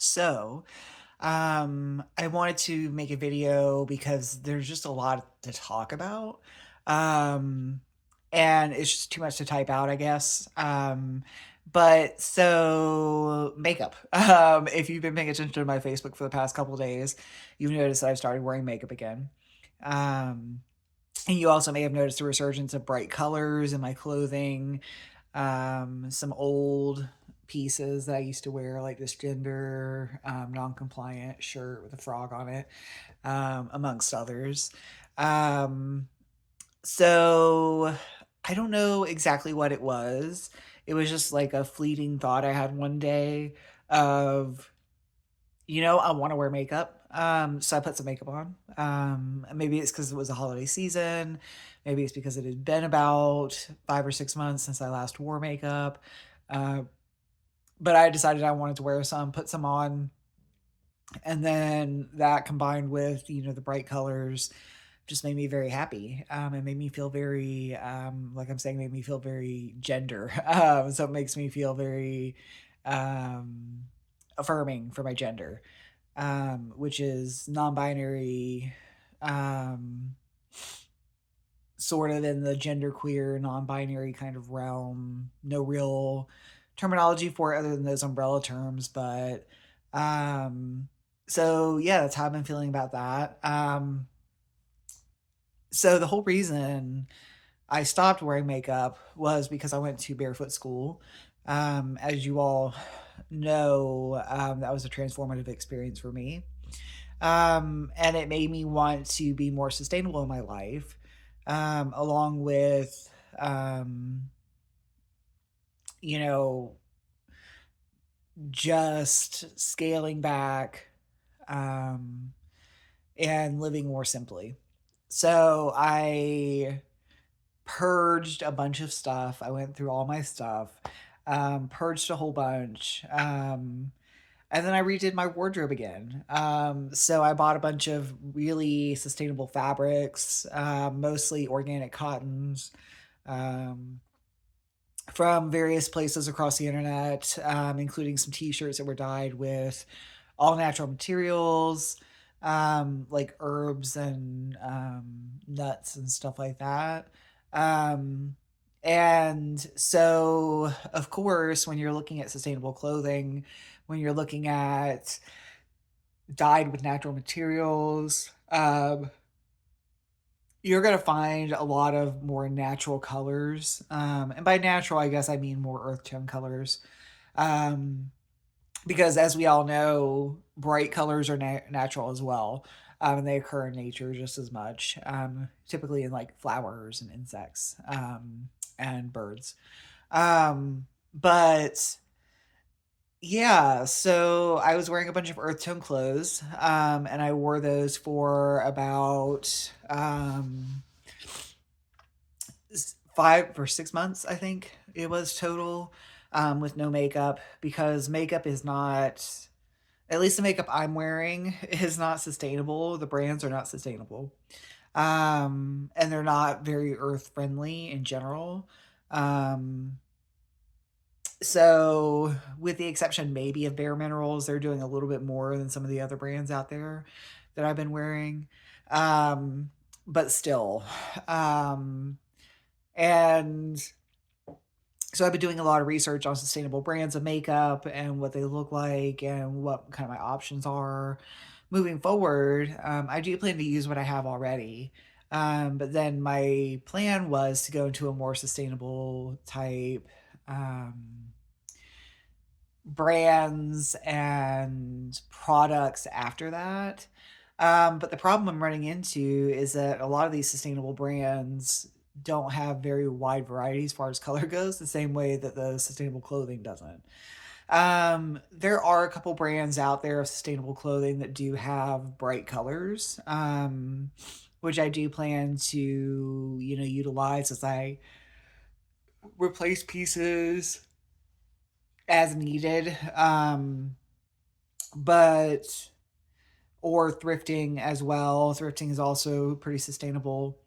So, I wanted to make a video because there's just a lot to talk about. Um, and it's just too much to type out, I guess. But so makeup. If you've been paying attention to my Facebook for the past couple days, you've noticed that I've started wearing makeup again. Um, and you also may have noticed a resurgence of bright colors in my clothing, some old pieces that I used to wear, like this gender non-compliant shirt with a frog on it, amongst others. Um, so I don't know exactly what it was. It was just like a fleeting thought I had one day of, I want to wear makeup. So I put some makeup on. Maybe it's because it was a holiday season. Maybe it's because it had been about 5 or 6 months since I last wore makeup. Uh, but I decided I wanted to wear some, put some on, and then that combined with the bright colors just made me very happy. It made me feel very, like I'm saying, made me feel very gender. So it makes me feel very um, affirming for my gender, which is non-binary, um, sort of in the genderqueer, non-binary kind of realm. No real terminology for it other than those umbrella terms, but um, so yeah, that's how I've been feeling about that. So the whole reason I stopped wearing makeup was because I went to barefoot school. As you all know, that was a transformative experience for me. And it made me want to be more sustainable in my life, along with, um, you know, just scaling back, um, and living more simply. So I purged a bunch of stuff. I went through all my stuff, purged a whole bunch. And then I redid my wardrobe again. So I bought a bunch of really sustainable fabrics, mostly organic cottons, um, from various places across the internet, including some t-shirts that were dyed with all natural materials, like herbs and nuts and stuff like that. Um, and so, of course, when you're looking at sustainable clothing, when you're looking at dyed with natural materials, you're gonna find a lot of more natural colors. And by natural, I guess I mean more earth tone colors. Um, because as we all know, bright colors are natural as well. And they occur in nature just as much, typically in like flowers and insects, and birds. But yeah, so I was wearing a bunch of earth tone clothes, and I wore those for about 5 or 6 months, I think it was total, with no makeup because makeup is not, at least the makeup I'm wearing is not sustainable. The brands are not sustainable. And they're not very earth friendly in general. Um, so with the exception maybe of Bare Minerals, they're doing a little bit more than some of the other brands out there that I've been wearing. Um, but still, um, and so I've been doing a lot of research on sustainable brands of makeup and what they look like and what kind of my options are moving forward. I do plan to use what I have already. But then my plan was to go into a more sustainable type, brands and products after that. But the problem I'm running into is that a lot of these sustainable brands don't have very wide variety as far as color goes, the same way that the sustainable clothing doesn't. There are a couple brands out there of sustainable clothing that do have bright colors, which I do plan to, utilize as I replace pieces as needed. But or thrifting as well. Thrifting is also pretty sustainable.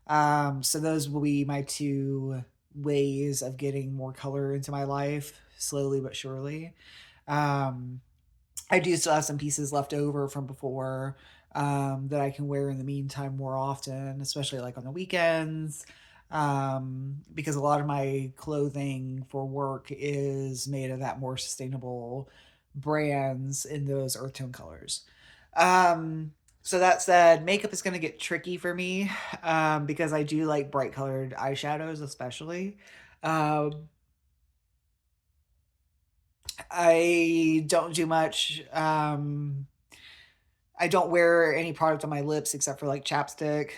So those will be my two ways of getting more color into my life, slowly but surely. Um, I do still have some pieces left over from before, that I can wear in the meantime more often, especially, like, on the weekends, because a lot of my clothing for work is made of that more sustainable brands in those earth tone colors. Um, so that said, makeup is gonna get tricky for me, because I do like bright colored eyeshadows especially. Um I don't do much, I don't wear any product on my lips except for, like, chapstick,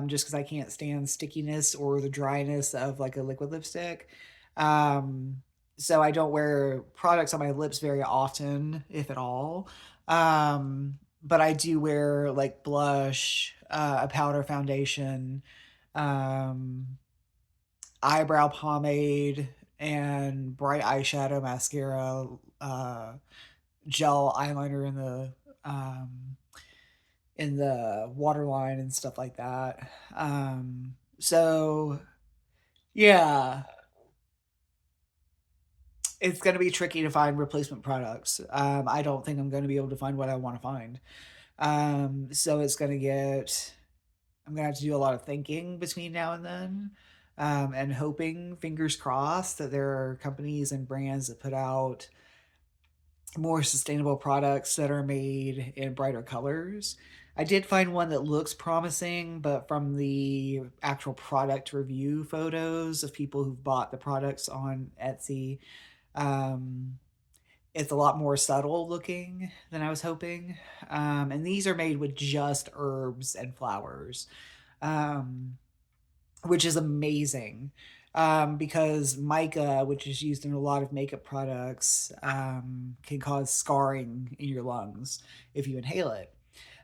just because I can't stand stickiness or the dryness of, like, a liquid lipstick. Um, so I don't wear products on my lips very often, if at all. But I do wear, like, blush, a powder foundation, um, eyebrow pomade, and bright eyeshadow, mascara, uh gel eyeliner um in the waterline and stuff like that. So yeah, it's gonna be tricky to find replacement products. I don't think I'm gonna be able to find what I want to find. So I'm gonna have to do a lot of thinking between now and then. And hoping, fingers crossed, that there are companies and brands that put out more sustainable products that are made in brighter colors. I did find one that looks promising, but from the actual product review photos of people who've bought the products on Etsy, um, it's a lot more subtle looking than I was hoping. And these are made with just herbs and flowers. Um, which is amazing, because mica, which is used in a lot of makeup products, can cause scarring in your lungs if you inhale it.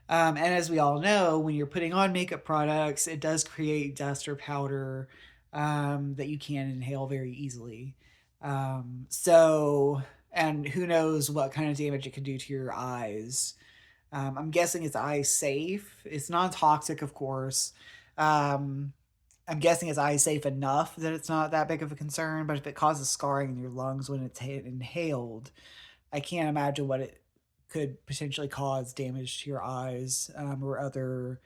And as we all know, when you're putting on makeup products, it does create dust or powder, that you can inhale very easily. And who knows what kind of damage it can do to your eyes. I'm guessing it's eye safe. It's non toxic, of course. Um, I'm guessing it's eye safe enough that it's not that big of a concern, but if it causes scarring in your lungs when it's inhaled, I can't imagine what it could potentially cause damage to your eyes, or other,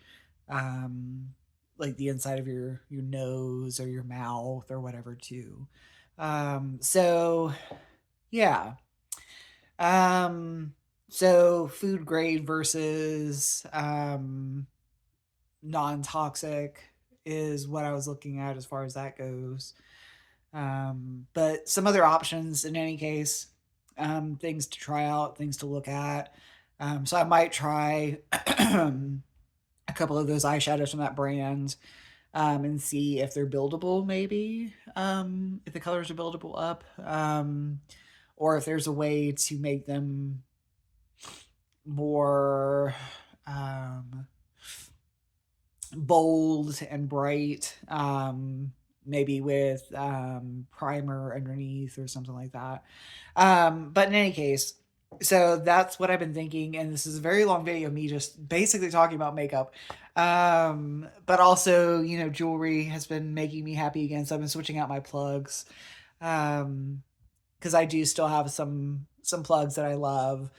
um, like the inside of your nose or your mouth or whatever too. So yeah. Um, so food grade versus non-toxic is what I was looking at as far as that goes. But some other options in any case, things to try out, things to look at. So I might try a couple of those eyeshadows from that brand, and see if they're buildable, maybe, if the colors are buildable up, or if there's a way to make them more bold and bright, maybe with primer underneath or something like that. But in any case, so that's what I've been thinking, and this is a very long video of me just basically talking about makeup. But also, jewelry has been making me happy again, so I've been switching out my plugs. Because I do still have some plugs that I love,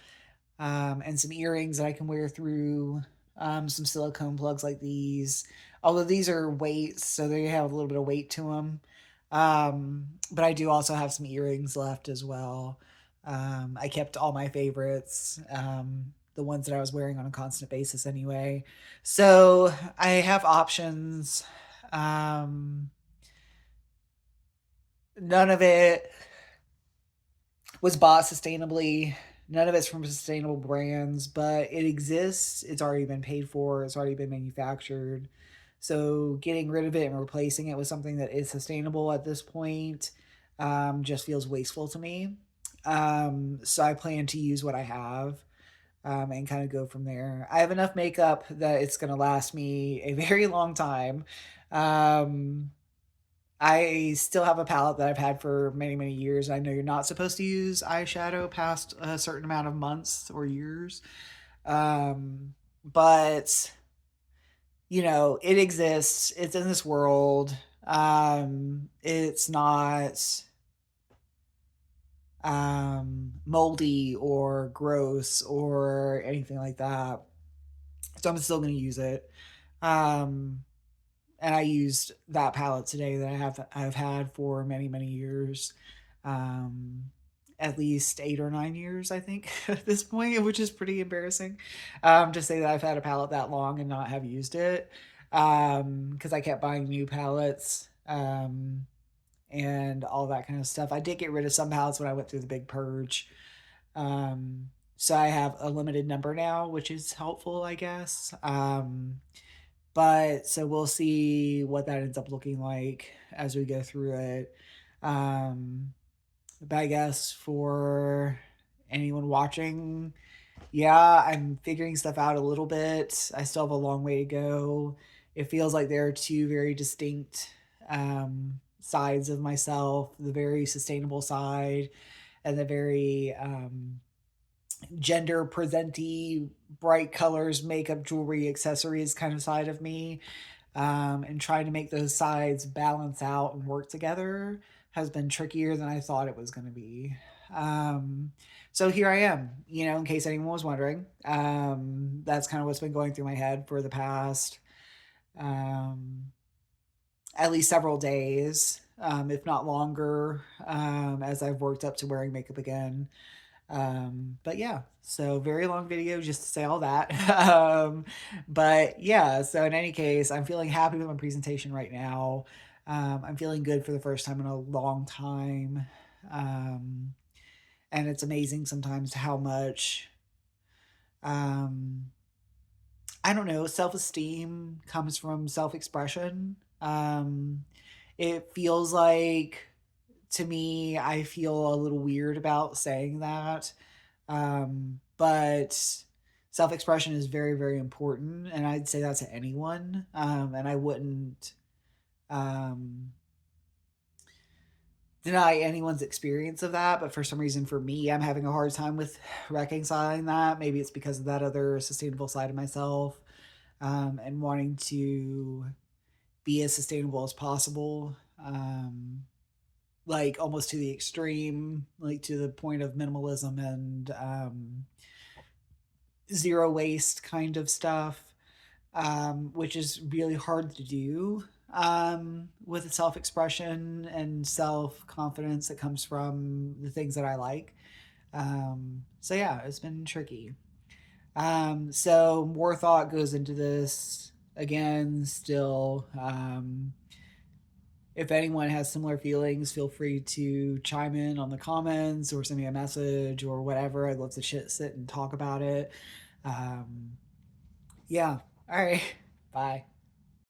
and some earrings that I can wear through, some silicone plugs like these. Although these are weights, so they have a little bit of weight to them. But I do also have some earrings left as well. I kept all my favorites, the ones that I was wearing on a constant basis anyway. So I have options. Um, None of it was bought sustainably. None of it's from sustainable brands, but it exists. It's already been paid for. It's already been manufactured. So getting rid of it and replacing it with something that is sustainable at this point, just feels wasteful to me. So I plan to use what I have, and kind of go from there. I have enough makeup that it's going to last me a very long time. Um, I still have a palette that I've had for many, many years. I know you're not supposed to use eyeshadow past a certain amount of months or years. But it exists. It's in this world. It's not moldy or gross or anything like that. So I'm still going to use it. Um, and I used that palette today that I've had for many many years, um, at least 8 or 9 years, I think, at this point, which is pretty embarrassing, to say that I've had a palette that long and not have used it, because I kept buying new palettes, and all that kind of stuff. I did get rid of some palettes when I went through the big purge. So I have a limited number now, which is helpful, I guess. But so we'll see what that ends up looking like as we go through it. Um, but I guess for anyone watching, yeah, I'm figuring stuff out a little bit. I still have a long way to go. It feels like there are two very distinct sides of myself, the very sustainable side and the very gender presenty, bright colors, makeup, jewelry, accessories kind of side of me. And trying to make those sides balance out and work together has been trickier than I thought it was going to be. Um, so here I am, in case anyone was wondering. That's kind of what's been going through my head for the past um, at least several days, if not longer, as I've worked up to wearing makeup again. But yeah, so very long video just to say all that. But yeah, so in any case, I'm feeling happy with my presentation right now. I'm feeling good for the first time in a long time. Um, and it's amazing sometimes how much, um, I don't know, self esteem comes from self expression. It feels like, to me, I feel a little weird about saying that. But self expression is very, very important. And I'd say that to anyone. And I wouldn't um, deny anyone's experience of that. But for some reason, for me, I'm having a hard time with reconciling that. Maybe it's because of that other sustainable side of myself, and wanting to be as sustainable as possible. Like almost to the extreme, like to the point of minimalism and zero waste kind of stuff, which is really hard to do, with self expression and self confidence that comes from the things that I like. So yeah, it's been tricky. So more thought goes into this again, still. If anyone has similar feelings, feel free to chime in on the comments or send me a message or whatever. I'd love to sit and talk about it. Um, yeah. All right. Bye.